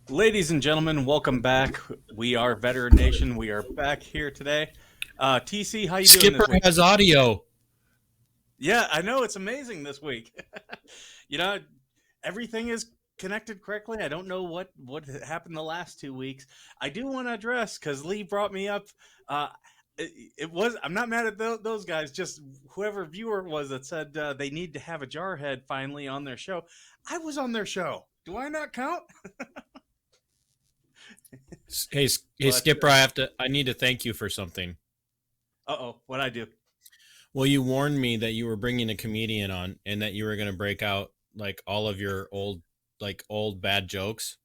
Ladies and gentlemen, welcome back. We are Veteran Nation. We are back here today. TC, how you doing Skipper this week? has audio. Yeah, I know it's amazing this week. you know, everything is connected correctly. I don't know what happened the last 2 weeks. I do want to address because Lee brought me up. Uh, it was. I'm not mad at those guys. Just whoever viewer it was that said they need to have a jarhead finally on their show. I was on their show. Do I not count? Hey, But Skipper, I need to thank you for something. What I do? Well, you warned me that you were bringing a comedian on and that you were going to break out like all of your old bad jokes,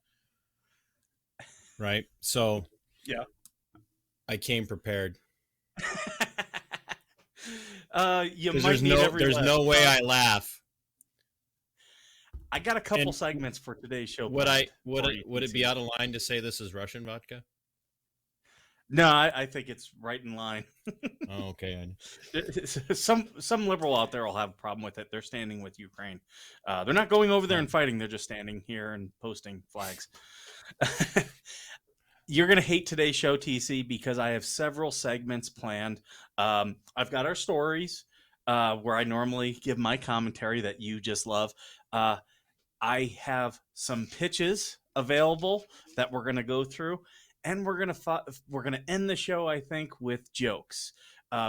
right? So Yeah. I came prepared You because might need every there's laugh. no way I laugh. I got a couple And segments for today's show. would planned I would for it you, would it TC. be out of line to say this is Russian vodka? No, I think it's right in line. Oh, okay. Some liberal out there will have a problem with it. They're standing with Ukraine. They're not going over there and fighting. They're just standing here and posting flags. You're going to hate today's show, TC, because I have several segments planned. I've got our stories where I normally give my commentary that you just love. I have some pitches available that we're going to go through, and we're gonna end the show, I think, with jokes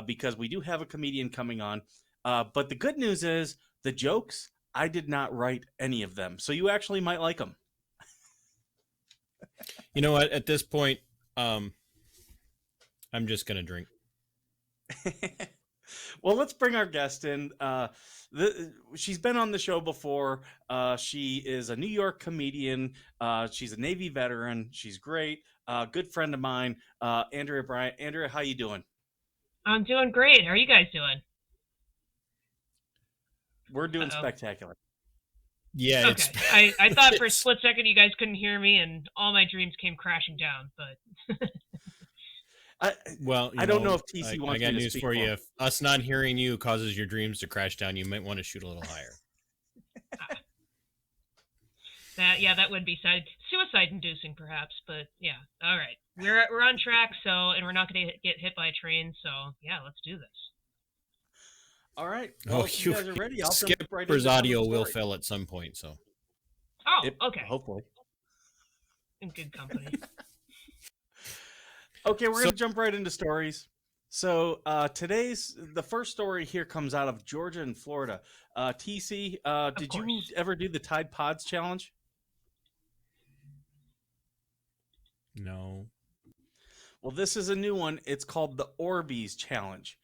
because we do have a comedian coming on. But the good news is the jokes, I did not write any of them, so you actually might like them. You know what? At this point, I'm just gonna drink. Well, let's bring our guest in. She's been on the show before. She is a New York comedian. She's a Navy veteran. She's great. Good friend of mine, Andrea Bryant. Andrea, how you doing? I'm doing great. How are you guys doing? We're doing Uh-oh. spectacular. Yeah, Okay. I thought for a it's- split second you guys couldn't hear me and all my dreams came crashing down, but Well, I don't know if TC I wants got me to news speak for you. him. If us not hearing you causes your dreams to crash down, you might want to shoot a little higher. that would be suicide inducing perhaps, but yeah. All right. We're on track, and we're not going to get hit by a train, so yeah, let's do this. All right. Well, if you guys are ready, I'll jump right into Skipper's some audio of the will story. fail at some point, so. Oh, okay. Hopefully. In good company. Okay, we're going to jump right into stories. So the first story here comes out of Georgia and Florida. TC, did you ever do the Tide Pods challenge? No. Well, this is a new one. It's called the Orbeez challenge.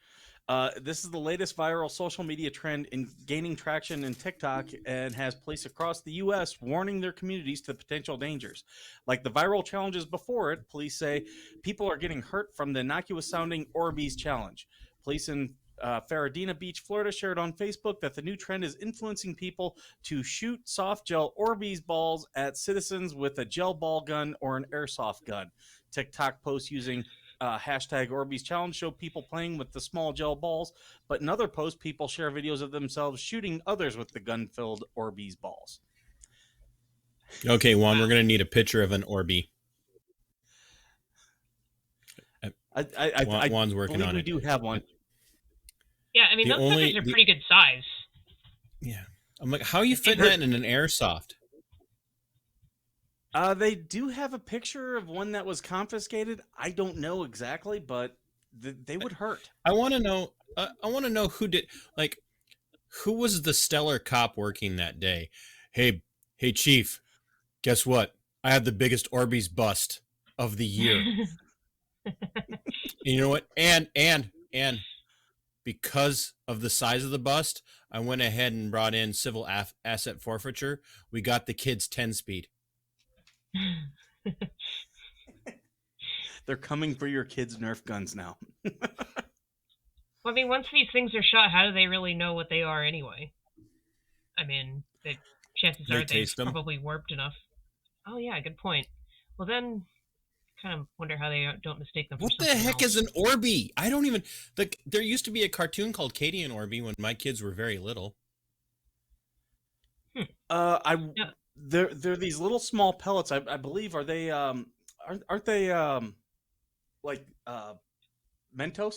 This is the latest viral social media trend in gaining traction in TikTok and has police across the U.S. warning their communities to potential dangers. Like the viral challenges before it, police say people are getting hurt from the innocuous sounding Orbeez challenge. Police in Faradina Beach, Florida shared on Facebook that the new trend is influencing people to shoot soft gel Orbeez balls at citizens with a gel ball gun or an airsoft gun. TikTok posts using hashtag Orbeez challenge show people playing with the small gel balls, but in other posts, people share videos of themselves shooting others with the gun-filled Orbeez balls. Okay, Juan, we're going to need a picture of an Orby. Juan's working on it. We do have one. Yeah, I mean, those suckers are pretty good size. Yeah. I'm like, how are you fitting that in an airsoft? They do have a picture of one that was confiscated. I don't know exactly, but they would hurt. I want to know. I want to know who did. Like, who was the stellar cop working that day? Hey, Chief. Guess what? I have the biggest Orbeez bust of the year. You know what? And because of the size of the bust, I went ahead and brought in civil asset forfeiture. We got the kids 10 speed. They're coming for your kids' Nerf guns now. Well, I mean, once these things are shot, how do they really know what they are anyway? I mean, the chances are they've probably warped enough. Oh yeah, good point. Well then, kind of wonder how they don't mistake them for something else. What the heck is an Orby? I don't even... there used to be a cartoon called Katie and Orby when my kids were very little. they're these little small pellets. I believe are they aren't they like Mentos?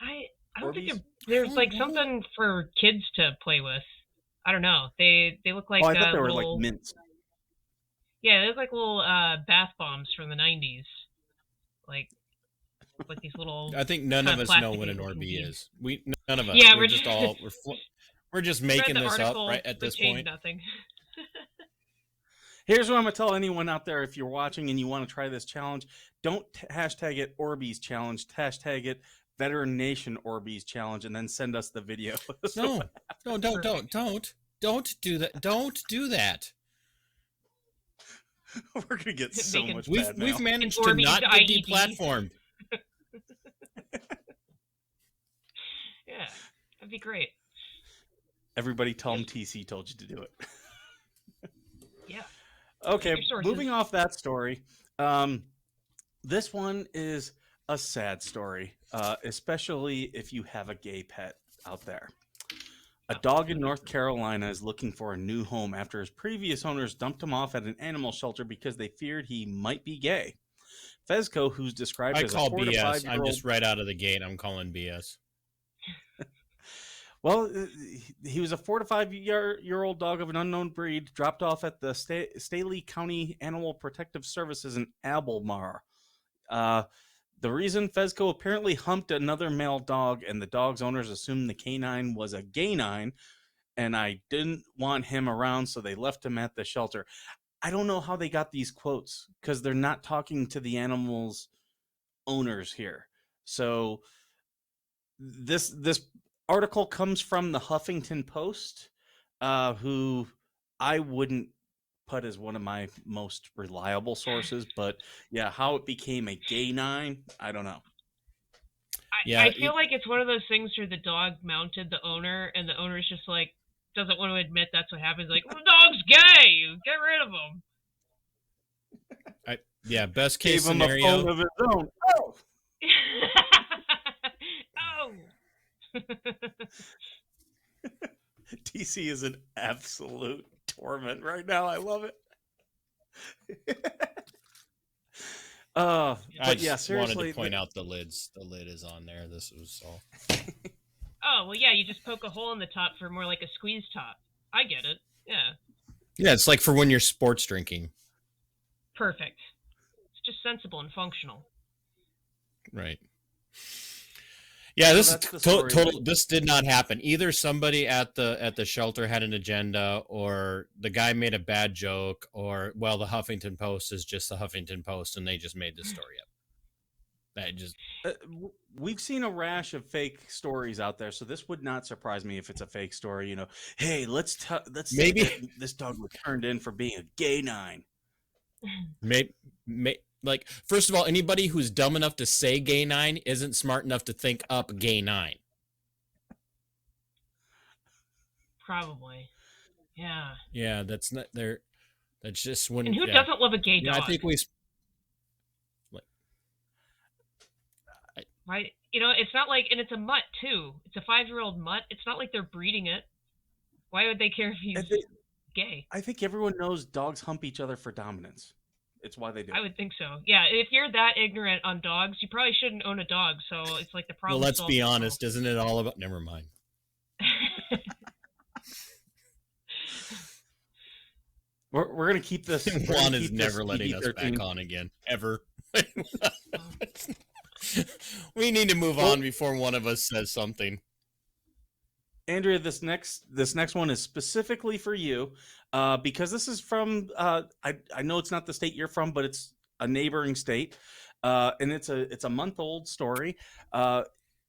I don't think Orbeez? there's like something for kids to play with. I don't know. They look Oh, like I thought they were like little, mints. yeah, they look like little bath bombs from the 90s. Like these little I think none kind of of us know plastic what an Orbeez contained. is. None of us. Yeah, We're just all we're just read making the this up article, right at this retained point. nothing. Here's what I'm gonna tell anyone out there: if you're watching and you want to try this challenge, don't hashtag it Orbeez challenge. Hashtag it Veteran Nation Orbeez challenge, and then send us the video. No, don't do that. Don't do that. We're gonna get so Making- much We've bad mail. managed An to Orbeez not get IED. deplatformed. Yeah, that'd be great. Everybody, tell them TC told you to do it. Yeah. Okay, Your sources. moving off that story. This one is a sad story, especially if you have a gay pet out there. A dog in North Carolina is looking for a new home after his previous owners dumped him off at an animal shelter because they feared he might be gay. Fezco, who's described I as call a 4 to 5 BS. year I'm old, just right out of the gate. I'm calling BS. well, he was a 4 to 5 year old dog of an unknown breed, dropped off at the Staley County Animal Protective Services in Albemarle. The reason Fezco apparently humped another male dog, and the dog's owners assumed the canine was a gaynine, and I didn't want him around, so they left him at the shelter. I don't know how they got these quotes because they're not talking to the animal's owners here. So this article comes from the Huffington Post, who I wouldn't put as one of my most reliable sources, but yeah, how it became a gay nine, I don't know. I feel like it's one of those things where the dog mounted the owner, and the owner's just like doesn't want to admit that's what happens. Like, well, the dog's gay. Get rid of him. Best case Gave him scenario. a phone of his own. Oh. Oh. TC is an absolute torment right now. I love it. But yeah, seriously, wanted to point out the lid is on there. This was all. Oh, well, yeah, you just poke a hole in the top for more like a squeeze top. I get it. Yeah. Yeah, it's like for when you're sports drinking. Perfect. It's just sensible and functional. Right. Yeah, So this that's the story. total. This did not happen. Either somebody at the shelter had an agenda, or the guy made a bad joke, or well, the Huffington Post is just the Huffington Post, and they just made this story up. That just we've seen a rash of fake stories out there, so this would not surprise me if it's a fake story. You know, hey, let's Maybe- say that this dog was turned in for being a gay nine. like, first of all, anybody who's dumb enough to say gay nine isn't smart enough to think up gay nine. Probably. Yeah. Yeah, that's not there. That's just when. And who yeah. doesn't love a gay Yeah, dog? I think we. Right? You know, it's not like, and it's a mutt too. It's a 5-year-old mutt. It's not like they're breeding it. Why would they care if he's gay? I think everyone knows dogs hump each other for dominance. It's why they do. I would think so. Yeah, if you're that ignorant on dogs, you probably shouldn't own a dog. So it's like the problem. Well, let's solved be itself. honest. Isn't it all about? Never mind. We're gonna keep this. Juan is never letting us back on again, ever. We need to move on before one of us says something. Andrea, this next one is specifically for you, because this is from I know it's not the state you're from, but it's a neighboring state, and it's a month-old story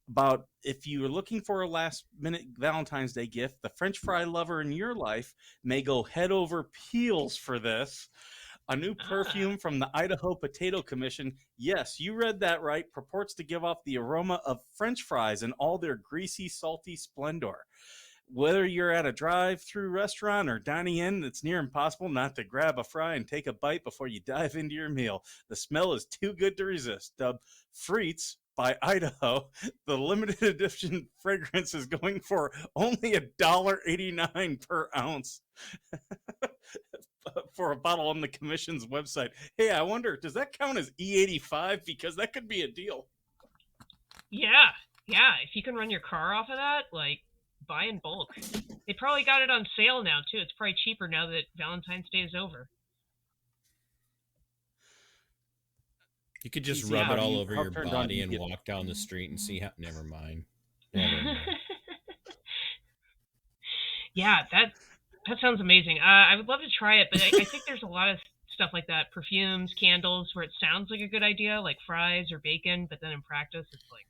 about if you're looking for a last-minute Valentine's Day gift, the French fry lover in your life may go head over heels for this. A new perfume from the Idaho Potato Commission, yes, you read that right, purports to give off the aroma of French fries in all their greasy, salty splendor. Whether you're at a drive-through restaurant or dining in, it's near impossible not to grab a fry and take a bite before you dive into your meal. The smell is too good to resist. Dubbed Frites, by Idaho, the limited edition fragrance is going for only $1.89 per ounce for a bottle on the commission's website. Hey, I wonder, does that count as E85? Because that could be a deal. Yeah. If you can run your car off of that, like, buy in bulk. They probably got it on sale now too. It's probably cheaper now that Valentine's Day is over. You could just TC, rub how it do all you- over how your turned on do body you and get- walk down the street and see how. Never mind. Never mind. Yeah, that sounds amazing. I would love to try it, but I think there's a lot of stuff like that, perfumes, candles, where it sounds like a good idea, like fries or bacon, but then in practice, it's like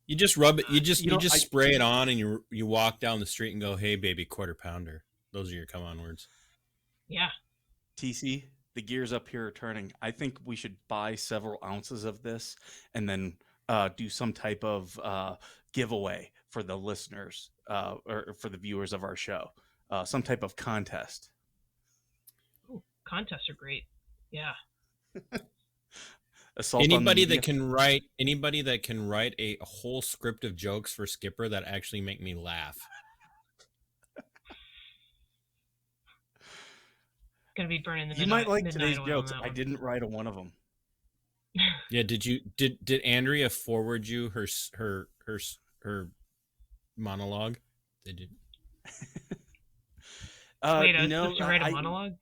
You just rub it. You just You know, spray it on, and you walk down the street and go, "Hey, baby, quarter pounder." Those are your come on words. yeah. TC, the gears up here are turning. I think we should buy several ounces of this and then do some type of giveaway for the listeners or for the viewers of our show. Some type of contest. Ooh, contests are great. Yeah. Assault on the Anybody media. that can write a whole script of jokes for Skipper that actually make me laugh. Gonna be burning the You might like midnight today's oil jokes. on that I one. didn't write a one of them. Yeah, did Andrea forward you her monologue? They did. Wait, I was no, supposed to write a monologue?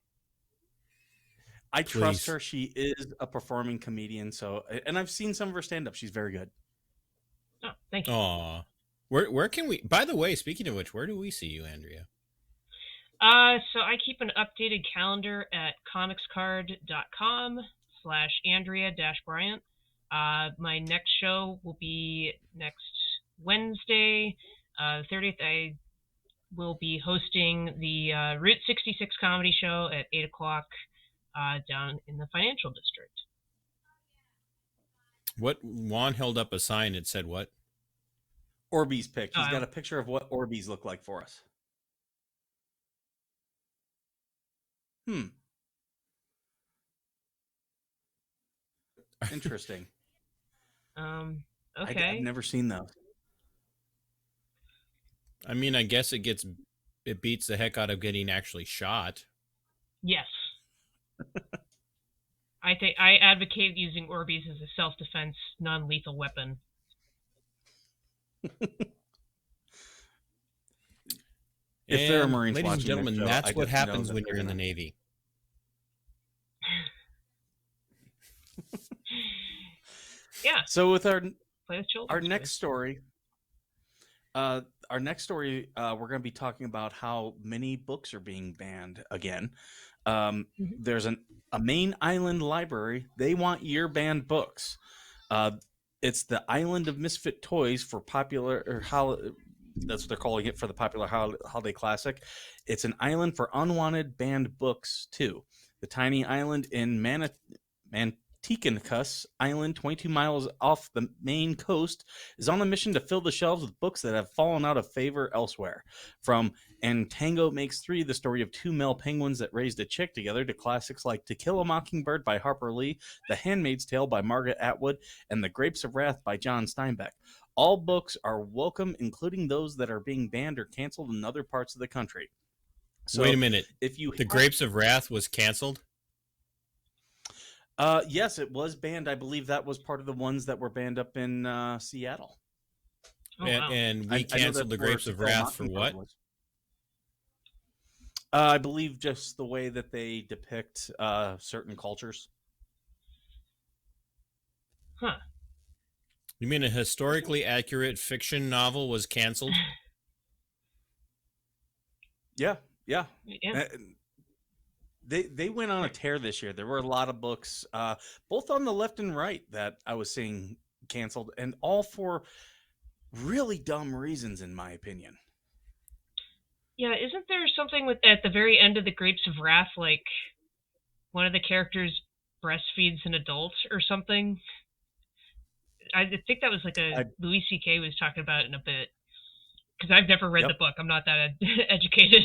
I trust Please. her. She is a performing comedian. So, and I've seen some of her stand up. She's very good. Oh, thank you. Aw. Where can we? By the way, speaking of which, where do we see you, Andrea? So I keep an updated calendar at comicscard.com/Andrea-Bryant. My next show will be next Wednesday, 30th. I will be hosting the Route 66 comedy show at 8 o'clock down in the financial district. What Juan held up a sign that said what? Orbeez pick. He's got a picture of what Orbeez look like for us. Interesting. Okay. I've never seen those. I mean, I guess it beats the heck out of getting actually shot. Yes. I advocate using Orbeez as a self-defense, non-lethal weapon. If there are Marines ladies and watching gentlemen, this show, that's I what just know happens that when they're you're in the gonna- Navy. Yeah. So with Play with children. our next story, we're going to be talking about how many books are being banned again. There's a Maine Island library. They want year banned books. It's the Island of Misfit Toys for popular that's what they're calling it for the popular holiday classic. It's an island for unwanted banned books too. The tiny island in Mantecancus Island, 22 miles off the Maine coast, is on a mission to fill the shelves with books that have fallen out of favor elsewhere. From And Tango Makes Three, the story of two male penguins that raised a chick together, to classics like To Kill a Mockingbird by Harper Lee, The Handmaid's Tale by Margaret Atwood, and The Grapes of Wrath by John Steinbeck. All books are welcome, including those that are being banned or canceled in other parts of the country. So wait a minute. If you The Grapes of Wrath was canceled? Yes, it was banned. I believe that was part of the ones that were banned up in Seattle. Oh, wow. And we I know canceled that The Grapes of Wrath for what? I believe just the way that they depict certain cultures. Huh. You mean a historically accurate fiction novel was canceled? Yeah. Yeah. They went on a tear this year. There were a lot of books, both on the left and right, that I was seeing canceled, and all for really dumb reasons, in my opinion. Yeah, isn't there something with at the very end of the Grapes of Wrath, like one of the characters breastfeeds an adult or something? I think that was like Louis C.K. was talking about it in a bit, because I've never read the book. I'm not that educated.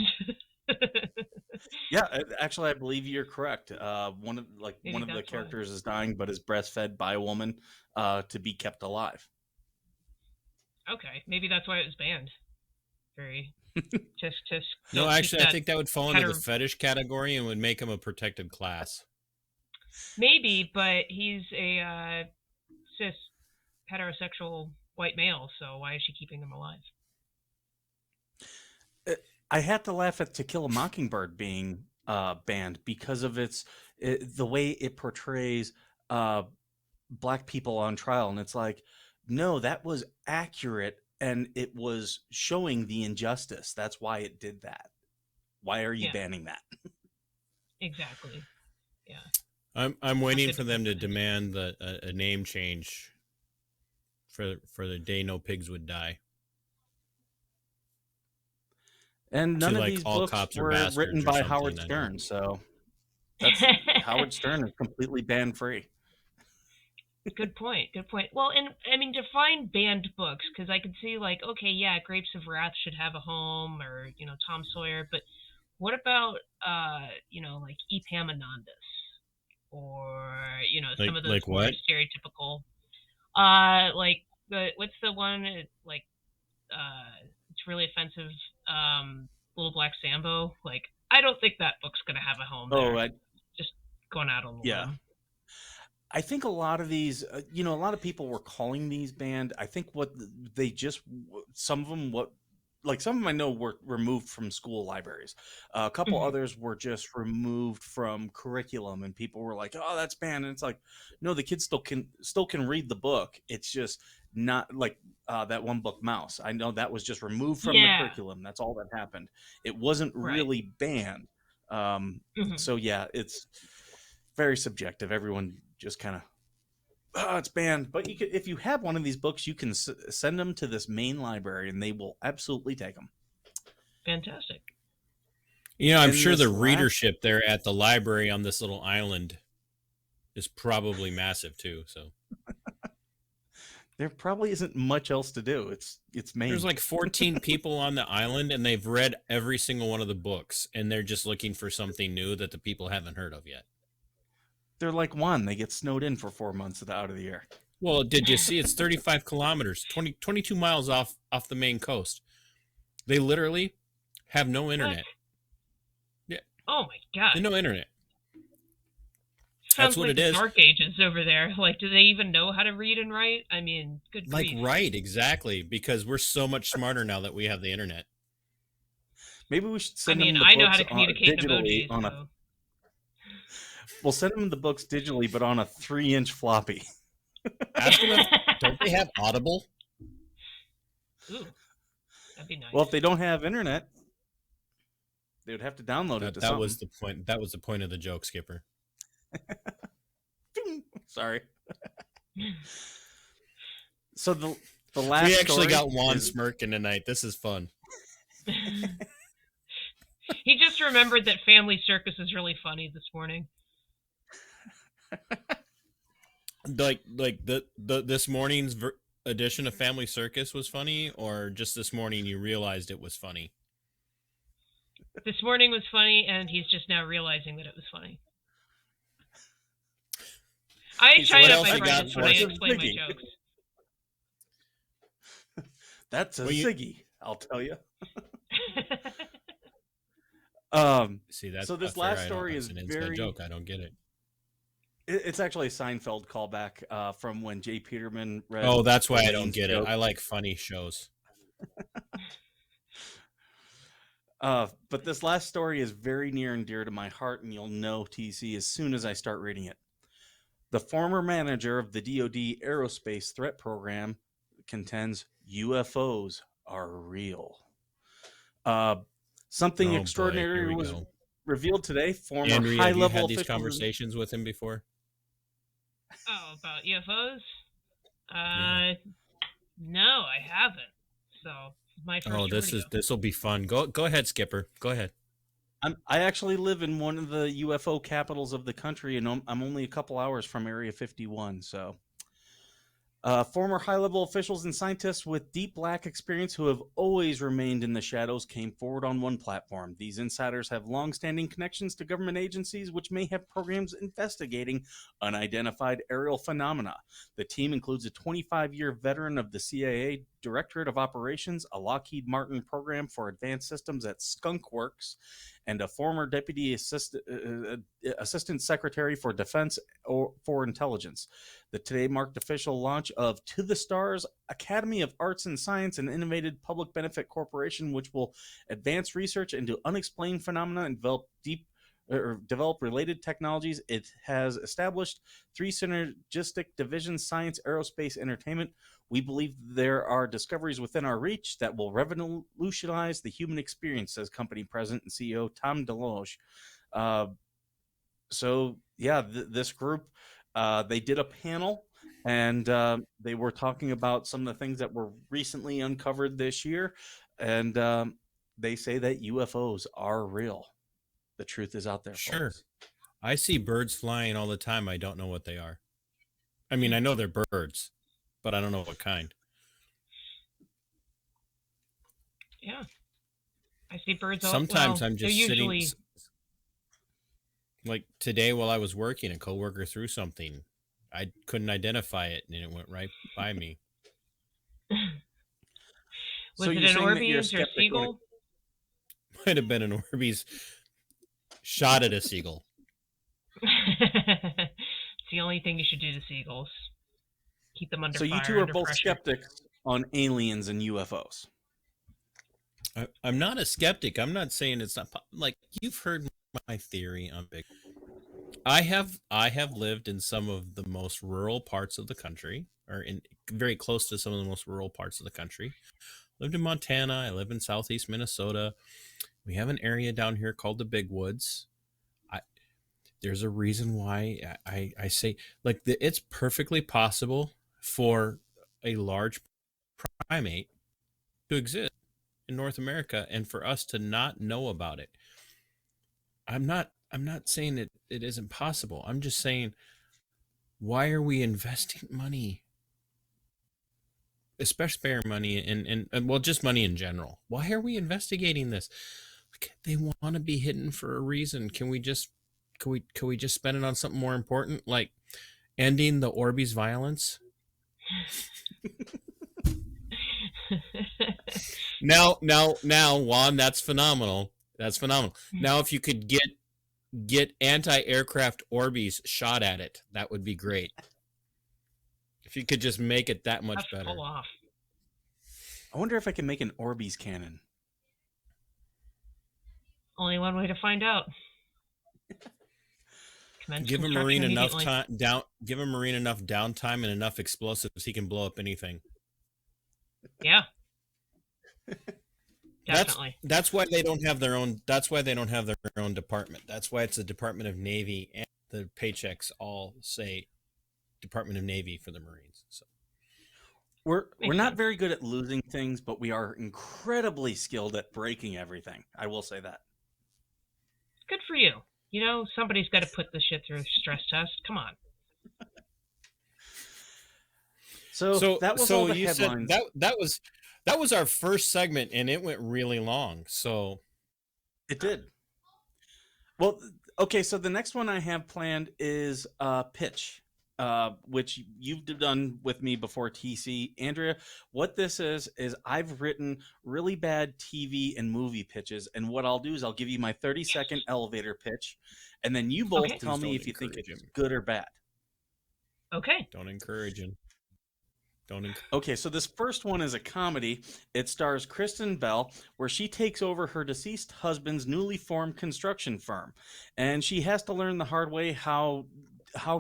Yeah, actually, I believe you're correct. One Maybe of the that's why. characters is dying, but is breastfed by a woman to be kept alive. Okay, maybe that's why it was banned. Very to No, still keep actually, I that think that would fall into the hetero. fetish category and would make him a protected class. Maybe, but he's a cis heterosexual white male, so why is she keeping him alive? I had to laugh at To Kill a Mockingbird being banned because of the way it portrays uh, black people on trial, and it's like, no, that was accurate, and it was showing the injustice. That's why it did that. Why are you Yeah, banning that? exactly. Yeah, I'm not waiting good for to put them to that into. demand a name change for the day no pigs would die And to none of like these all books cops are were written bastards or by something. Howard I don't. Stern, so that's Howard Stern is completely banned free. Good point. Good point. Well, and I mean, define banned books, because I could see like, okay, yeah, Grapes of Wrath should have a home, or Tom Sawyer. But what about like Epaminondas, or some of those Like more what? stereotypical, like what's the one like it's really offensive, Little Black Sambo. Like, I don't think that book's gonna have a home Oh, there. Just going out on the yeah. limb. I think a lot of these, a lot of people were calling these banned. I think they just, some of them, some of them I know were removed from school libraries. A couple Mhm. others were just removed from curriculum, and people were like, "Oh, that's banned." And it's like, no, the kids still can read the book. It's just not like that one book, Mouse. I know that was just removed from the Yeah. curriculum. That's all that happened. It wasn't Right. really banned. Um, Mhm. so yeah, it's very subjective. Everyone just kind of, oh, it's banned. But if you have one of these books, you can send them to this main library, and they will absolutely take them. Fantastic. I'm In sure the this last, readership there at the library on this little island is probably massive too. So there probably isn't much else to do. It's there's Maine. like 14 people on the island, and they've read every single one of the books, and they're just looking for something new that the people haven't heard of yet. They're like one. They get snowed in for 4 months out of the year. Well, did you see? It's 35 kilometers, 22 miles off the main coast. They literally have no What? internet. Yeah, Oh my god. no internet. That's Sounds what like it the is. Dark Ages over there. Like, do they even know how to read and write? I mean, good Like, grief. right, exactly. Because we're so much smarter now that we have the internet. Maybe we should I send mean, them the I know how books to communicate in digitally emojis, on a. so. We'll send them the books digitally, but on a 3-inch floppy. Ask them if don't they have Audible? Ooh, that'd be nice. Well, if they don't have internet, they would have to download it to That something. was the point. That was the point of the joke, Skipper. Sorry. So the last We actually story got Juan is, smirking tonight. This is fun. He just remembered that Family Circus is really funny this morning. Like the this morning's edition of Family Circus was funny, or just this morning you realized it was funny? This morning was funny, and he's just now realizing that it was funny. I So try what it up else my you got brightest for when I us? explain my jokes. that's a Well, ziggy, I'll tell you. See, that's So not this fair. last I don't. story It's is an inside very. joke. I don't get it. It's actually a Seinfeld callback from when Jay Peterman read. Oh, that's why I don't Elaine's get it. joke. I like funny shows. But this last story is very near and dear to my heart, and you'll know TC as soon as I start reading it. The former manager of the DoD Aerospace Threat Program contends UFOs are real. Something Oh boy, here extraordinary we was go. former Andrea, have you high-level had these officials. conversations with him before? Oh, about UFOs? Yeah. No, I haven't. So my first Oh, rodeo. this will be fun. Go ahead, Skipper. Go ahead. I actually live in one of the UFO capitals of the country, and I'm only a couple hours from Area 51. So Former high level officials and scientists with deep black experience who have always remained in the shadows came forward on one platform. These insiders have long standing connections to government agencies which may have programs investigating unidentified aerial phenomena. The team includes a 25-year veteran of the CIA Directorate of Operations, a Lockheed Martin program for advanced systems at Skunk Works, and a former deputy assistant secretary for defense or for intelligence. The today marked official launch of To the Stars Academy of Arts and Science, an innovative public benefit corporation which will advance research into unexplained phenomena and develop related technologies. It has established 3 synergistic divisions: science, aerospace, entertainment. We believe there are discoveries within our reach that will revolutionize the human experience, says company president and CEO Tom DeLoge. This group, they did a panel, and they were talking about some of the things that were recently uncovered this year, and they say that UFOs are real. The truth is out there, Sure. folks. I see birds flying all the time. I don't know what they are. I mean, I know they're birds, but I don't know what kind. Yeah. I see birds all Sometimes well, I'm just usually... sitting. Like today while I was working, a coworker threw something. I couldn't identify it, and it went right by me. Was it an Orbeez or seagull? Might have been an Orbeez shot at a seagull. It's the only thing you should do to seagulls. Keep them under fire. So you two are both pressure. skeptics on aliens and UFOs. I'm not a skeptic. I'm not saying it's not like you've heard my theory on big. I have lived in some of the most rural parts of the country, or in very close to some of the most rural parts of the country. Lived in Montana. I live in southeast Minnesota. We have an area down here called the Big Woods. There's a reason why I say like it's perfectly possible for a large primate to exist in North America and for us to not know about it. I'm not saying it isn't possible. I'm just saying, why are we investing money, especially spare money and well, just money in general? Why are we investigating this? They want to be hidden for a reason. Can we just spend it on something more important, like ending the Orbeez violence? Now, Juan, that's phenomenal. That's phenomenal. Now, if you could get anti-aircraft Orbeez shot at it, that would be great. If you could just make it that much better. Pull off. I wonder if I can make an Orbeez cannon. Only one way to find out. Give a Marine enough time Give a Marine enough downtime and enough explosives, he can blow up anything. Yeah. Definitely. That's why they don't have their own. That's why they don't have their own department. That's why it's the Department of Navy, and the paychecks all say Department of Navy for the Marines. So we're not very good at losing things, but we are incredibly skilled at breaking everything. I will say that. Good for you. You know, somebody's got to put this shit through a stress test. Come on. So that was all the headlines. That was our first segment, and it went really long. So it did. Well, okay. So the next one I have planned is pitch, which you've done with me before, TC. Andrea, what this is I've written really bad TV and movie pitches, and what I'll do is I'll give you my 30-second elevator pitch, and then you both tell me if you think it's good or bad. Okay. Don't encourage him. Okay, so this first one is a comedy. It stars Kristen Bell, where she takes over her deceased husband's newly formed construction firm, and she has to learn the hard way how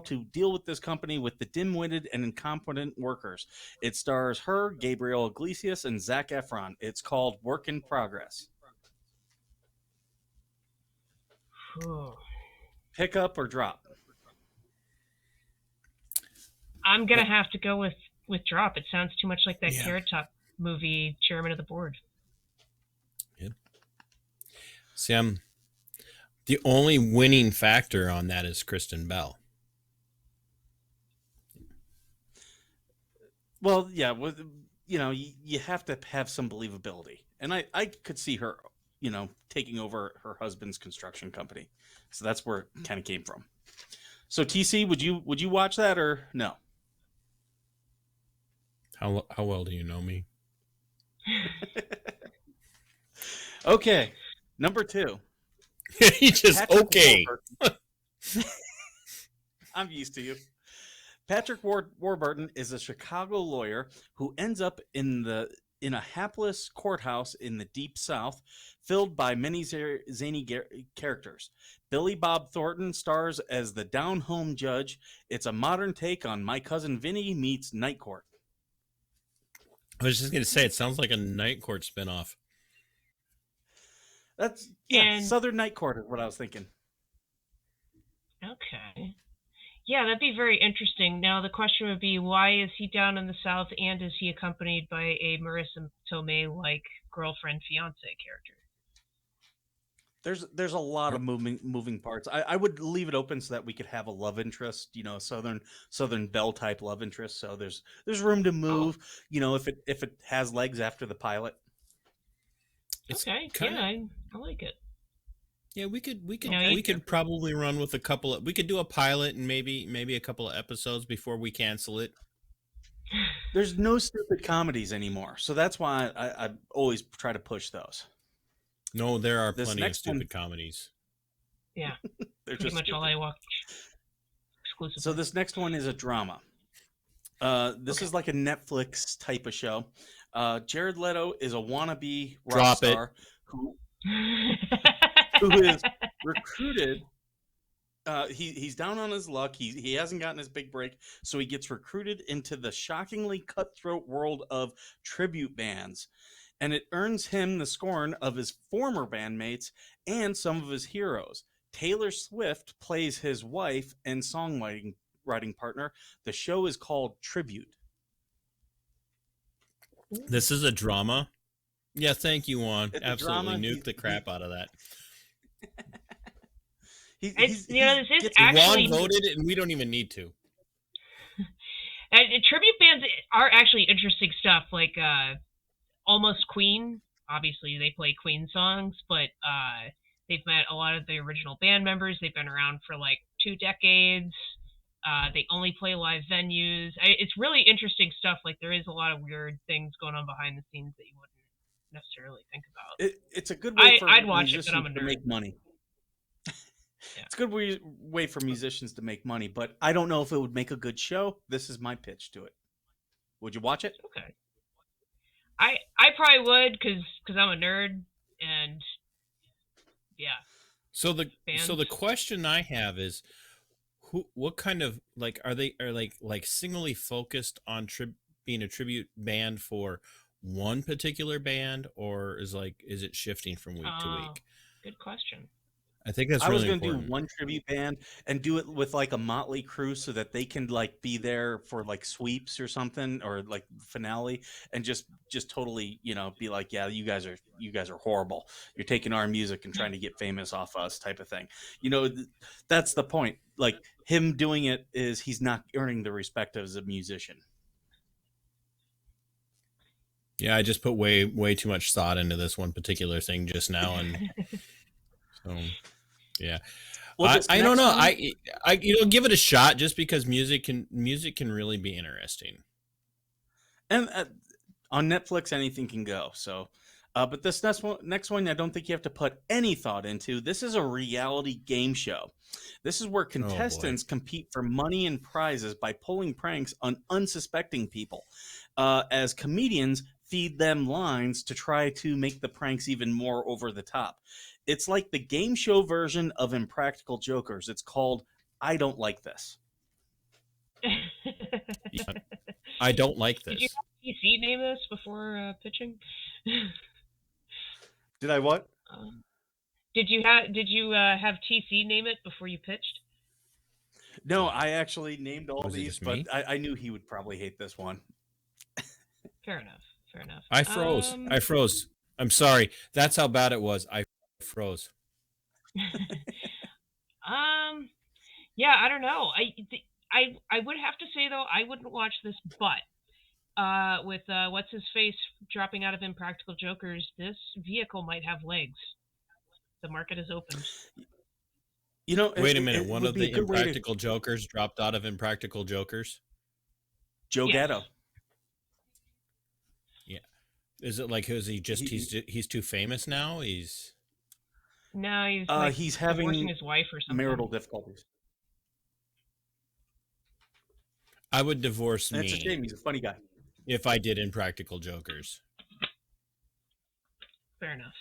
to deal with this company with the dim-witted and incompetent workers. It stars her, Gabriel Iglesias, and Zac Efron. It's called Work in Progress. Pick up or drop? I'm gonna have to go with drop. It sounds too much like that Carrot Top movie, Chairman of the Board. Yeah. Sam, the only winning factor on that is Kristen Bell. Well, yeah, with you have to have some believability, and I could see her, taking over her husband's construction company, so that's where it kind of came from. So TC, would you watch that or no? How well do you know me? Okay, number two, He just Patrick okay. Warburton. I'm used to you. Patrick Warburton is a Chicago lawyer who ends up in a hapless courthouse in the deep South, filled by many zany characters. Billy Bob Thornton stars as the down home judge. It's a modern take on My Cousin Vinny meets Night Court. I was just gonna say it sounds like a Night Court spinoff. That's And Southern Night Court is what I was thinking. okay. Yeah, that'd be very interesting. Now the question would be, why is he down in the South, and is he accompanied by a Marissa Tomei like girlfriend fiance character? There's a lot of moving parts. I would leave it open so that we could have a love interest, Southern Belle type love interest. So there's room to move, if it has legs after the pilot. Okay, yeah, I like it. Yeah, we could probably run with a couple of. We could do a pilot and maybe a couple of episodes before we cancel it. There's no stupid comedies anymore, so that's why I always try to push those. No, there are plenty of stupid comedies. Yeah, they're pretty just much stupid. all I watch exclusively. So this next one is a drama. This is like a Netflix type of show. Jared Leto is a wannabe rock star who is recruited. He's down on his luck. He hasn't gotten his big break, so he gets recruited into the shockingly cutthroat world of tribute bands, and it earns him the scorn of his former bandmates and some of his heroes. Taylor Swift plays his wife and songwriting partner. The show is called Tribute. This is a drama. Yeah, thank you, Juan. Absolutely nuke the crap out of that. This is actually Juan voted it, and we don't even need to. Tribute bands are actually interesting stuff. Like Almost Queen. Obviously, they play Queen songs, but they've met a lot of the original band members. They've been around for like 2 decades. They only play live venues. It's really interesting stuff. Like there is a lot of weird things going on behind the scenes that you wouldn't necessarily think about. It's a good way for I'd watch it, but I'm a nerd. to make money. It's a good way for musicians to make money, but I don't know if it would make a good show. This is my pitch to it. Would you watch it? Okay. I probably would because I'm a nerd, and yeah. So the question I have is, what kind of are they singly focused on being a tribute band for one particular band, or is it shifting from week to week? Good question. I think that's really important. I was going to do one tribute band and do it with like a motley crew so that they can like be there for like sweeps or something, or like finale, and just totally, be like, yeah, you guys are horrible. You're taking our music and trying to get famous off us type of thing. That's the point. Like him doing it is he's not earning the respect as a musician. Yeah, I just put way too much thought into this one particular thing just now, and so yeah. Well, I don't know. I give it a shot just because music can really be interesting. And on Netflix, anything can go. So, but this next one, I don't think you have to put any thought into. This is a reality game show. This is where contestants compete for money and prizes by pulling pranks on unsuspecting people. As comedians feed them lines to try to make the pranks even more over the top. It's like the game show version of Impractical Jokers. It's called I Don't Like This. I don't like this. Did you have TC name this before pitching? Did I what? Did you have TC name it before you pitched? No, I actually named all these, but I knew he would probably hate this one. Fair enough. I froze. I'm sorry. That's how bad it was. I froze. Yeah, I don't know. I would have to say though, I wouldn't watch this, but with what's his face dropping out of Impractical Jokers, this vehicle might have legs. The market is opened. You know, Wait a minute. it One would of be a the good way to Impractical Jokers dropped out of Impractical Jokers. Joe Yes. Gatto. Yeah. Is it like he's too famous now? No, he's like he's divorcing having his wife or something. marital difficulties. I would divorce And it's a shame. me He's a funny guy. if I did Impractical Jokers. Fair enough.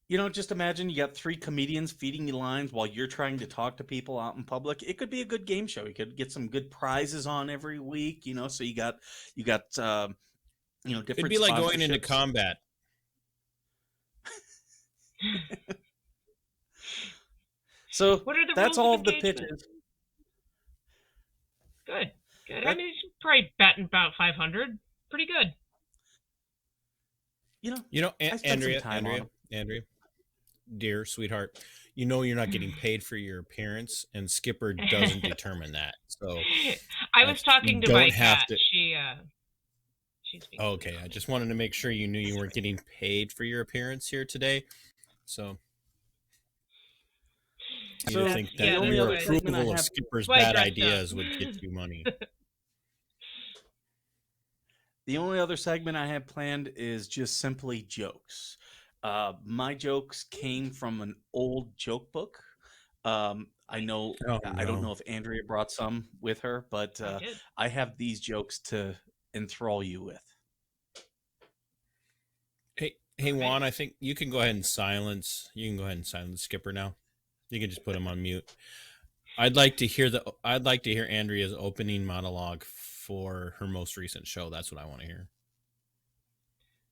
You know, just imagine you got 3 comedians feeding you lines while you're trying to talk to people out in public. It could be a good game show. You could get some good prizes on every week. You know, so you got different. It'd be like going into sponsorships. combat. So What are the that's rules all of of the engagement? pitches. Good. I That- mean, he's probably batting about 500. Pretty good. You know, You know, I spent some time on Andrea, dear sweetheart, you know you're not getting paid for your appearance, and Skipper doesn't determine that. So I was talking to don't my have cat. to- She's being okay, I just wanted to make sure you knew you weren't getting paid for your appearance here today. So So, you think the that only your other segment I approval of have- Skipper's Why bad dressed ideas up? would get you money. The only other segment I have planned is just simply jokes. My jokes came from an old joke book. I know Oh, I don't no. know if Andrea brought some with her, but I did. I have these jokes to enthrall you with. Hey, Okay. Juan, I think you can go ahead and silence. You can go ahead and silence Skipper now. You can just put him on mute. I'd like to hear Andrea's opening monologue for her most recent show. That's what I want to hear.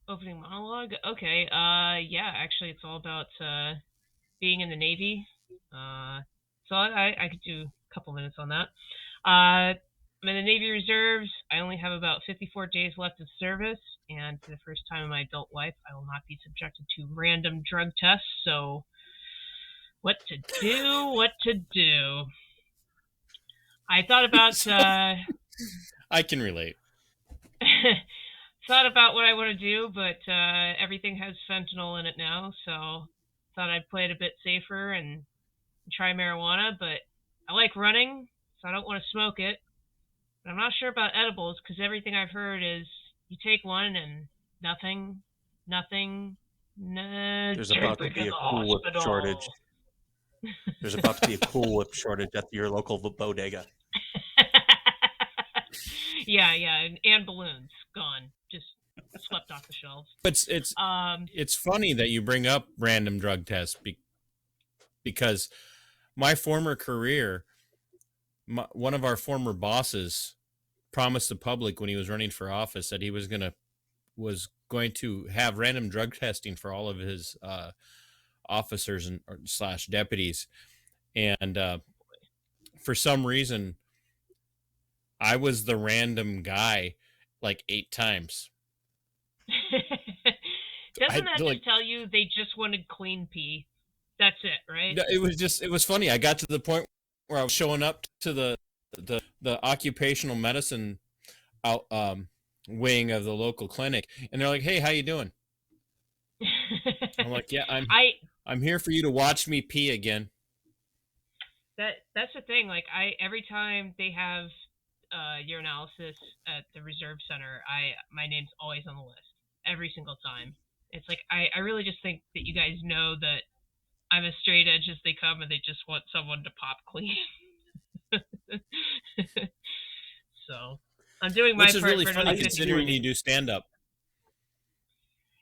Opening monologue? Okay. Yeah, actually, it's all about being in the Navy. So I could do a couple minutes on that. I'm in the Navy Reserves. I only have about 54 days left of service, and for the first time in my adult life, I will not be subjected to random drug tests. So, what to do? I thought about I can relate. thought about what I want to do, but everything has fentanyl in it now, so thought I'd play it a bit safer and try marijuana. But I like running, so I don't want to smoke it. But I'm not sure about edibles because everything I've heard is you take one and nothing. There's about to be a Cool Whip shortage. There's about to be a Cool Whip shortage at your local bodega. yeah, and balloons gone, just swept off the shelves. But it's funny that you bring up random drug tests because my former career, one of our former bosses promised the public when he was running for office that he was going to have random drug testing for all of his officers and / deputies, and for some reason I was the random guy like 8 times. Doesn't that just tell you they just wanted clean pee? That's it, right? It was funny. I got to the point where I was showing up to the occupational medicine wing of the local clinic, and they're like, "Hey, how you doing?" I'm like, "Yeah, I'm here for you to watch me pee again." That's the thing. Like every time they have urinalysis at the reserve center, my name's always on the list every single time. It's like I really just think that you guys know that I'm as straight edge as they come, and they just want someone to pop clean. So I'm doing my part. Which is really funny considering you do stand up.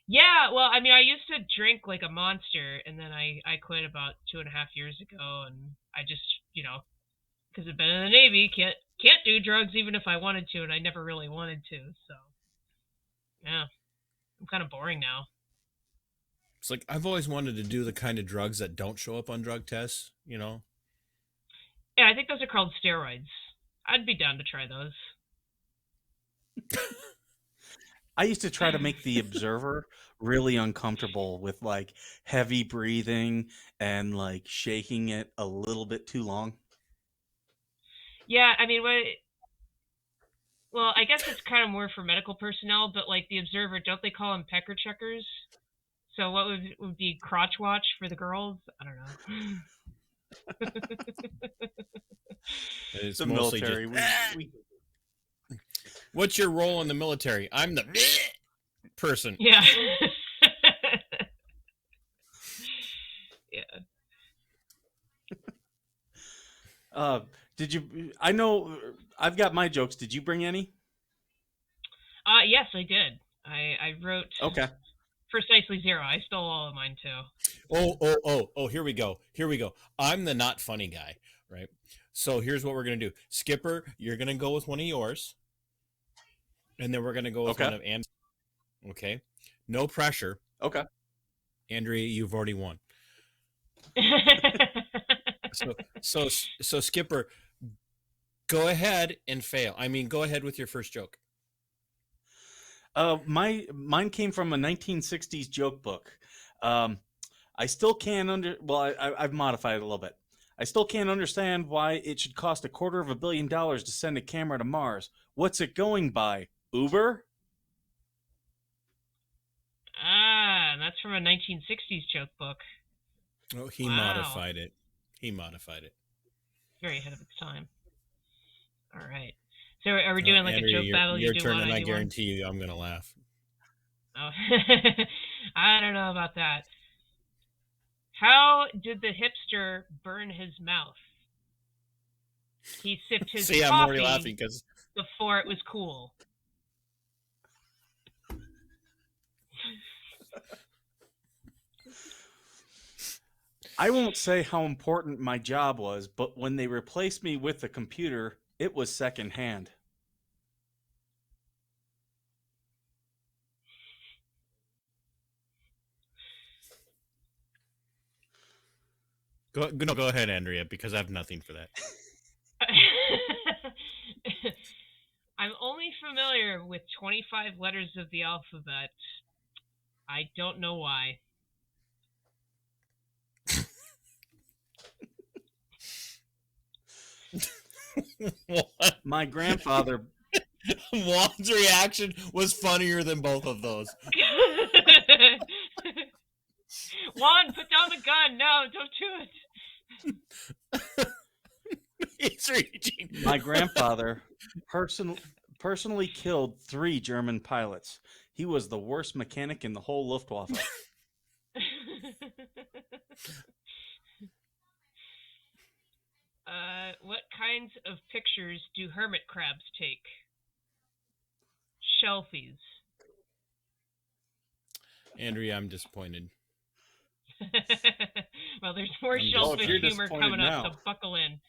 Yeah, well, I mean, I used to drink like a monster, and then I quit about 2.5 years ago, and I just, because I've been in the Navy, can't do drugs even if I wanted to, and I never really wanted to. So, yeah, I'm kind of boring now. It's like I've always wanted to do the kind of drugs that don't show up on drug tests, Yeah, I think those are called steroids. I'd be down to try those. I used to try to make the observer really uncomfortable with like heavy breathing and like shaking it a little bit too long. Yeah, I mean, Well, I guess it's kind of more for medical personnel, but like the Observer, don't they call them pecker checkers? So what would be crotch watch for the girls? I don't know. It's The mostly military. just. What's your role in the military? I'm the person. Yeah. Yeah. Did you? I know I've got my jokes. Did you bring any? Yes, I did. I wrote Okay. precisely 0. I stole all of mine too. Oh, here we go. I'm the not funny guy, right? So here's what we're going to do. Skipper, you're going to go with one of yours. And then we're going to go with one of Andrew. Okay. No pressure. Okay. Andrea, you've already won. So Skipper, go ahead and fail. I mean, go ahead with your first joke. Mine came from a 1960s joke book. I still can't I've modified it a little bit. I still can't understand why it should cost $250 million to send a camera to Mars. What's it going by? Uber? That's from a 1960s joke book. Oh, he modified it. Very ahead of its time. All right. So are we doing like Andrea, a joke battle? Your You do turn, one, and I do guarantee you I'm going to laugh. Oh, I don't know about that. How did the hipster burn his mouth? He sipped his See, coffee I'm already laughing because before it was cool. I won't say how important my job was, but when they replaced me with the computer, it was secondhand. Go ahead, Andrea, because I have nothing for that. I'm only familiar with 25 letters of the alphabet. I don't know why. My grandfather... Juan's reaction was funnier than both of those. Juan, put down the gun. No, don't do it. He's reaching. My grandfather personally killed 3 German pilots. He was the worst mechanic in the whole Luftwaffe. What kinds of pictures do hermit crabs take? Shelfies. Andrea, I'm disappointed. Well, there's more shellfish humor coming up, so buckle in.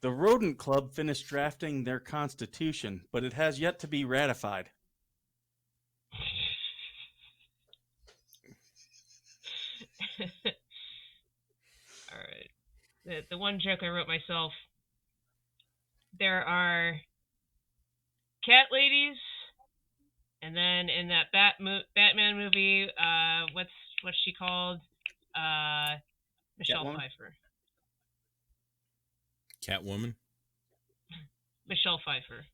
The Rodent Club finished drafting their constitution, but it has yet to be ratified. All right. The one joke I wrote myself. There are cat ladies, and then in that Batman movie, what's she called? Michelle Pfeiffer. Catwoman? Michelle Pfeiffer.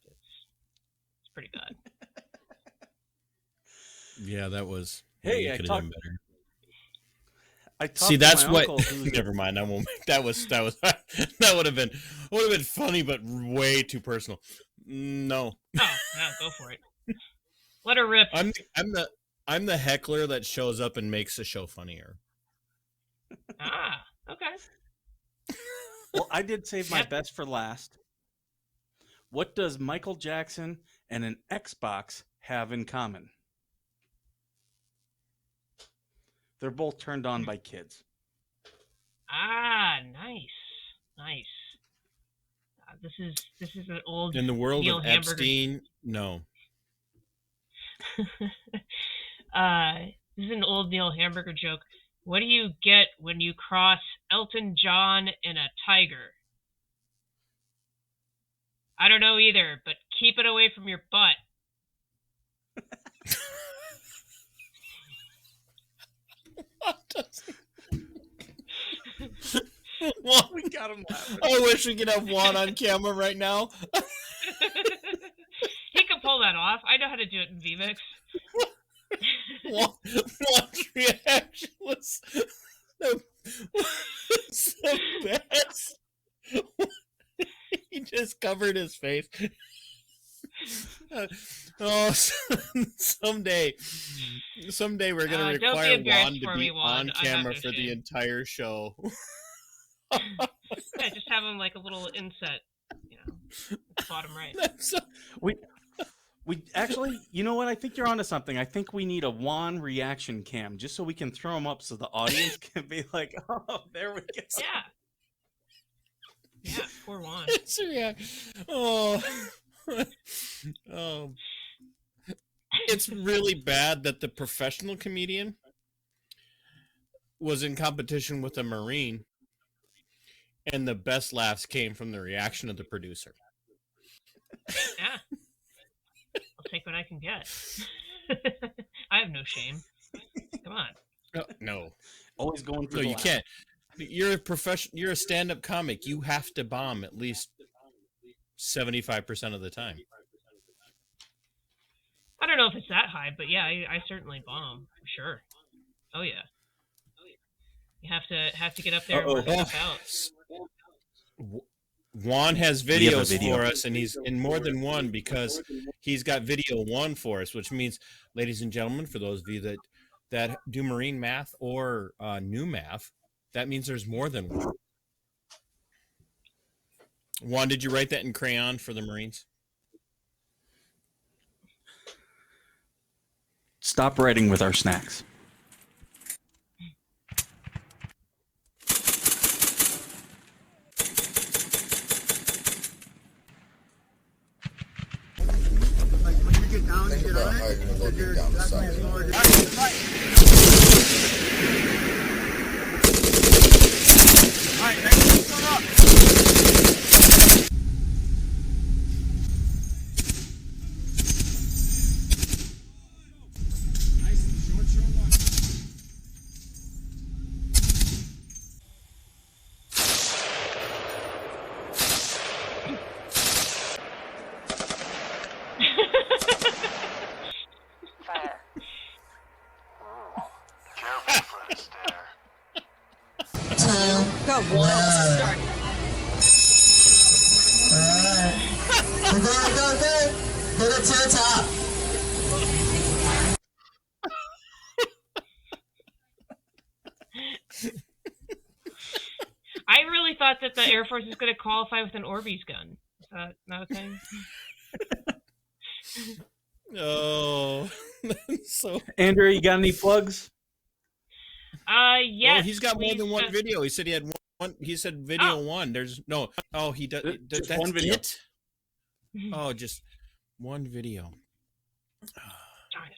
It's pretty bad. Yeah, that was. Hey, you could have done better. See, that's what. Never mind. I won't. That would have been funny, but way too personal. No. Oh, no, go for it. Let her rip. I'm the heckler that shows up and makes the show funnier. Ah, okay. Well, I did save my best for last. What does Michael Jackson and an Xbox have in common? They're both turned on by kids. Ah, nice. This is an old in the world Neil of Hamburger. Epstein. No. This is an old Neil Hamburger joke. What do you get when you cross Elton John and a tiger? I don't know either, but keep it away from your butt. Well, we got him laughing. I wish we could have Juan on camera right now. He could pull that off. I know how to do it in VMix. Juan's reaction was the best. He just covered his face. Someday we're gonna require Juan to be on camera for the entire show. Yeah, just have him like a little inset, bottom right. We actually, you know what? I think you're onto something. I think we need a Juan reaction cam just so we can throw him up so the audience can be like, "Oh, there we go." Yeah, poor Juan. It's really bad that the professional comedian was in competition with a Marine, and the best laughs came from the reaction of the producer. Yeah. I'll take what I can get. I have no shame. Come on. No. Always going for No, the you laugh. can't. You're a stand-up comic. You have to bomb at least 75% of the time. I don't know if it's that high, but yeah, I certainly bomb. Sure. Oh yeah. You have to get up there and work stuff out. Juan has videos for us, and he's in more than one because he's got video one for us, which means, ladies and gentlemen, for those of you that do Marine math or new math, that means there's more than one. Juan, did you write that in crayon for the Marines? Stop writing with our snacks. Like when you get down, you get on it. That's when it's lower to All right, next one up. Go, Juan. Start. Alright. Go. Get it to the top. I really thought that the Air Force was going to qualify with an Orbeez gun. Is that not a thing? Oh, so Andrea, you got any plugs? Yes. well, he's got more than one just- video. He said he had one. He said video one. There's no. Oh, he does. Just That's one video. it? Oh, just one video. Darn it.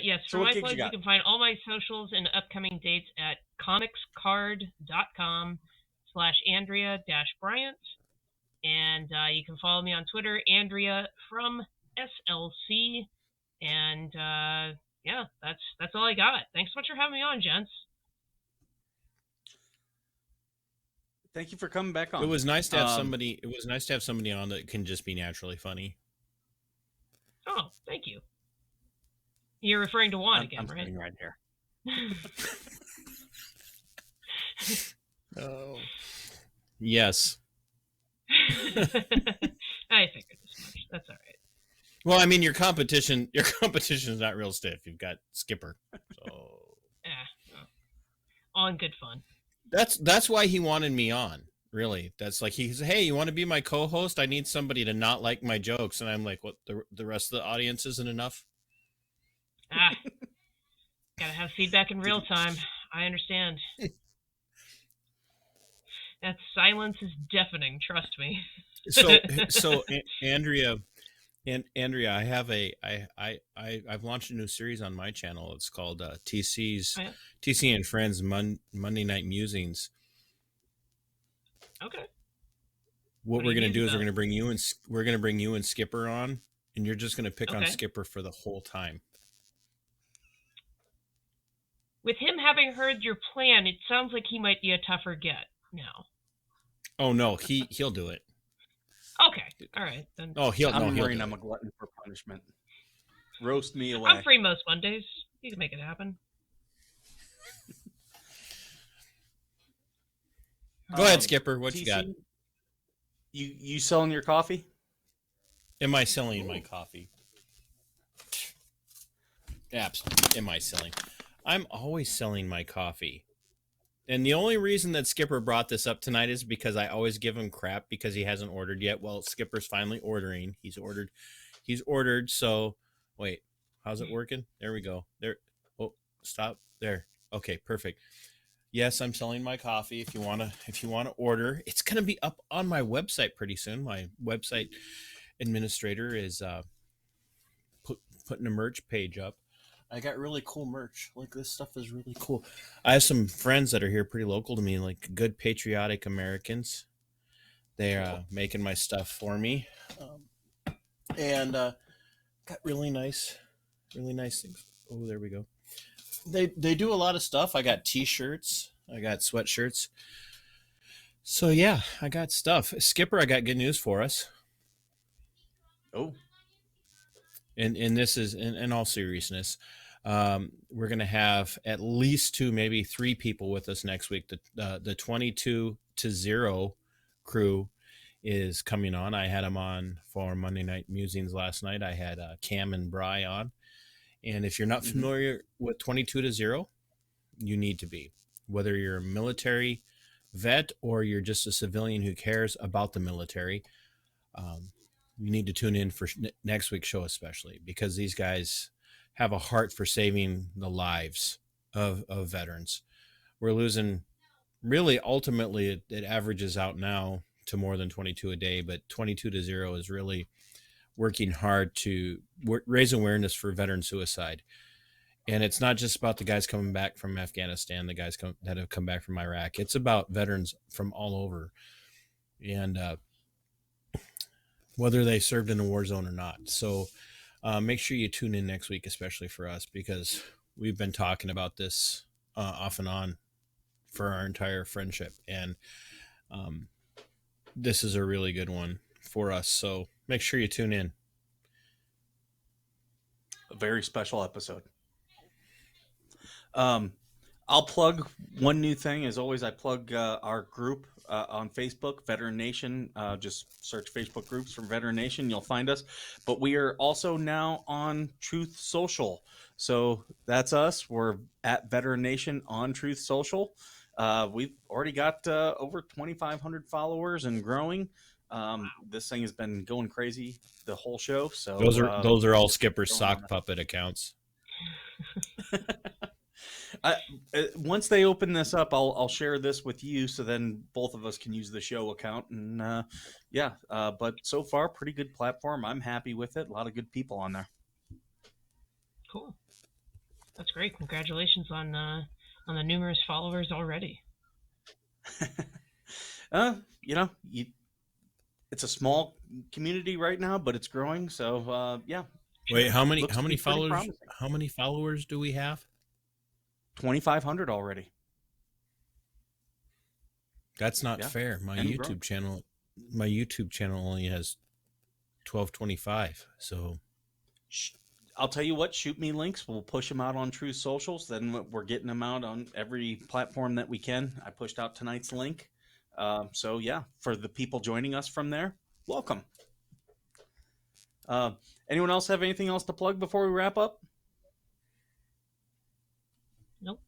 Yes, So for what my gigs plugs, you you got? can find all my socials and upcoming dates at comicscard.com/Andrea-Bryant. And you can follow me on Twitter, Andrea from SLC. And yeah, that's all I got. Thanks so much for having me on, gents. Thank you for coming back on. It was nice to have somebody. It was nice to have somebody on that can just be naturally funny. Oh, thank you. You're referring to Juan again, I'm right? sitting right here. Oh, yes. I figured as much. That's all right. Well, I mean, your competition is not real stiff. You've got Skipper, so Well, all in good fun. that's why he wanted me on. Really, that's like he said, "Hey, you want to be my co-host? I need somebody to not like my jokes." And I'm like, "What? The rest of the audience isn't enough?" Gotta have feedback in real time. I understand. That silence is deafening. Trust me. So Andrea, I've launched a new series on my channel. It's called TC and Friends Monday Night Musings. Okay. What we're gonna do is we're gonna bring you and Skipper on, and you're just gonna pick on Okay. Skipper for the whole time. With him having heard your plan, it sounds like he might be a tougher get. now? Oh no, he'll do it. Okay, all right then. Oh, he'll I'm do worried it. I'm a glutton for punishment. Roast me away. I'm free most Mondays. You can make it happen. Go ahead, Skipper. What TC, you got? You selling your coffee? Am I selling my coffee? Absolutely. Am I selling? I'm always selling my coffee. And the only reason that Skipper brought this up tonight is because I always give him crap because he hasn't ordered yet. Well, Skipper's finally ordering. He's ordered. So wait, how's it working? There we go. There. Oh, stop there. Okay, perfect. Yes, I'm selling my coffee. If you wanna order, it's gonna be up on my website pretty soon. My website administrator is putting a merch page up. I got really cool merch. Like, this stuff is really cool. I have some friends that are here pretty local to me, like good patriotic Americans. They're making my stuff for me, and got really nice things. Oh, there we go. They do a lot of stuff. I got T-shirts. I got sweatshirts. So yeah, I got stuff. Skipper, I got good news for us. Oh. And this is in all seriousness. We're going to have at least 2, maybe 3 people with us next week. The 22-0 crew is coming on. I had them on for Monday Night Musings last night. I had Cam and Bry on. And if you're not familiar with 22-0, you need to be. Whether you're a military vet or you're just a civilian who cares about the military, you need to tune in for next week's show, especially because these guys have a heart for saving the lives of veterans. We're losing, really, ultimately, it averages out now to more than 22 a day, but 22-0 is really working hard to raise awareness for veteran suicide. And it's not just about the guys coming back from Afghanistan, the guys that have come back from Iraq. It's about veterans from all over. And whether they served in a war zone or not. So make sure you tune in next week, especially for us, because we've been talking about this off and on for our entire friendship. And this is a really good one for us. So make sure you tune in. A very special episode. I'll plug one new thing. As always, I plug our group on Facebook, Veteran Nation. Just search Facebook groups for Veteran Nation. You'll find us. But we are also now on Truth Social. So that's us. We're at Veteran Nation on Truth Social. We've already got over 2,500 followers and growing. This thing has been going crazy the whole show. So those are all Skipper's sock puppet accounts. Once they open this up, I'll share this with you, so then both of us can use the show account. And but so far, pretty good platform. I'm happy with it. A lot of good people on there. Cool. That's great. Congratulations on the numerous followers already. It's a small community right now, but it's growing. So yeah. Wait, how many followers? How many followers do we have? 2,500 already. That's not fair. My YouTube channel only has 1,225. So I'll tell you what, shoot me links. We'll push them out on Truth Socials. Then we're getting them out on every platform that we can. I pushed out tonight's link. So yeah, for the people joining us from there, welcome. Anyone else have anything else to plug before we wrap up? Nope.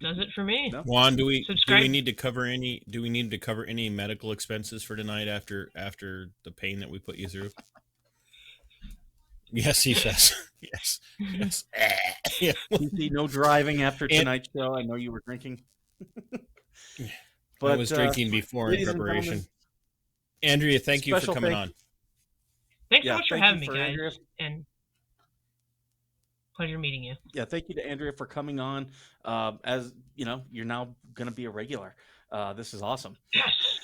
Does it for me. No? Juan, do we need to cover any medical expenses for tonight after the pain that we put you through? Yes, he says. Yes. Yeah. No driving after tonight's show. I know you were drinking. But I was drinking before in preparation. Andrea, thank you for coming on. Thanks so much for having me, guys. Andrea. And pleasure meeting you. Yeah, thank you to Andrea for coming on. As you know, you're now going to be a regular. This is awesome. Yes.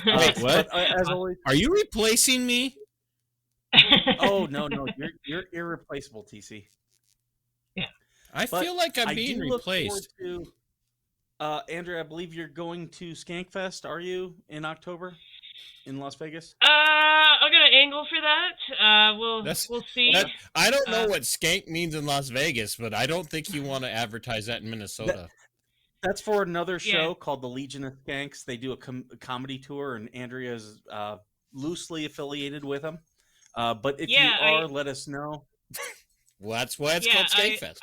Wait, what? As always, are you replacing me? Oh no, you're irreplaceable, TC. Yeah, I feel like I'm being replaced. Andrea, I believe you're going to Skankfest. Are you in October in Las Vegas? I'm gonna angle for that. We'll see. I don't know what skank means in Las Vegas, but I don't think you want to advertise that in Minnesota. That's for another show called the Legion of Skanks. They do a comedy tour, and Andrea's loosely affiliated with them. But if you are, let us know. Well, that's why it's called Skankfest.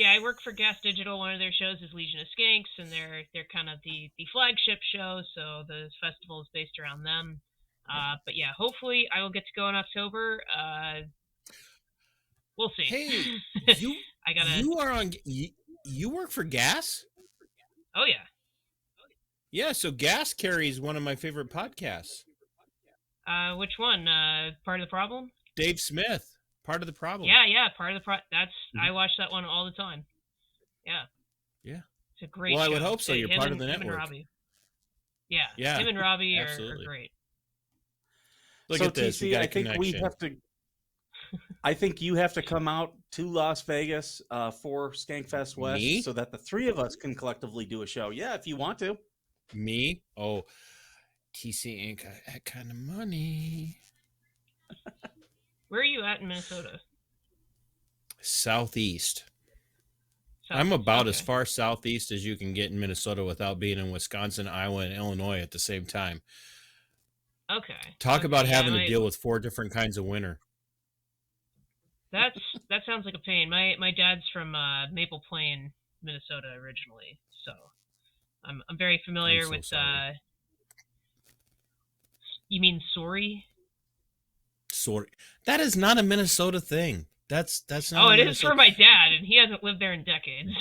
I work for Gas Digital. One of their shows is Legion of Skanks, and they're kind of the flagship show. So the festival is based around them. But yeah, hopefully I will get to go in October. We'll see. Hey, you work for Gas? Oh yeah. Yeah, so Gas carries one of my favorite podcasts. Which one? Part of the Problem? Dave Smith. Part of the Problem. Yeah, Part of the Problem. I watch that one all the time. Yeah. Yeah. It's a great show. I would hope so. You're part of the network. Him and Robbie. Yeah. Him and Robbie are great. Look at this. TC, I think you have to come out to Las Vegas for Skankfest West so that the three of us can collectively do a show. Yeah, if you want to. Me? Oh, TC ain't got that kind of money. Where are you at in Minnesota? Southeast. I'm about as far southeast as you can get in Minnesota without being in Wisconsin, Iowa, and Illinois at the same time. Okay. Talk about having to deal with 4 different kinds of winter. That sounds like a pain. My dad's from Maple Plain, Minnesota originally, so I'm very familiar with. You mean Sorry? Sorry, that is not a Minnesota thing. That's not. Oh, it is for my dad, and he hasn't lived there in decades.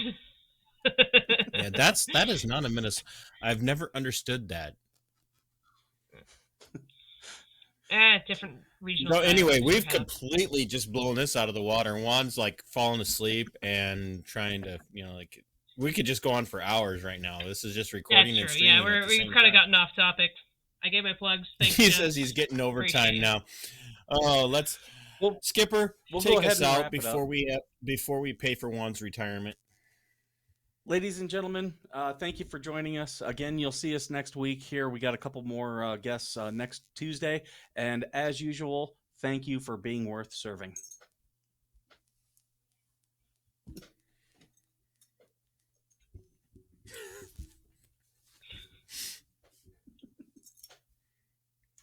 Yeah, that is not a Minnesota. I've never understood that. Different regional. So anyway, we've completely just blown this out of the water. And Juan's like falling asleep and trying to, we could just go on for hours right now. This is just recording. That's true. And streaming. Yeah, we've kind of gotten off topic. I gave my plugs. Thanks, he says he's getting overtime now. Oh, Skipper, take us out before we pay for Juan's retirement. Ladies and gentlemen, thank you for joining us. Again, you'll see us next week here. We got a couple more guests next Tuesday. And as usual, thank you for being worth serving.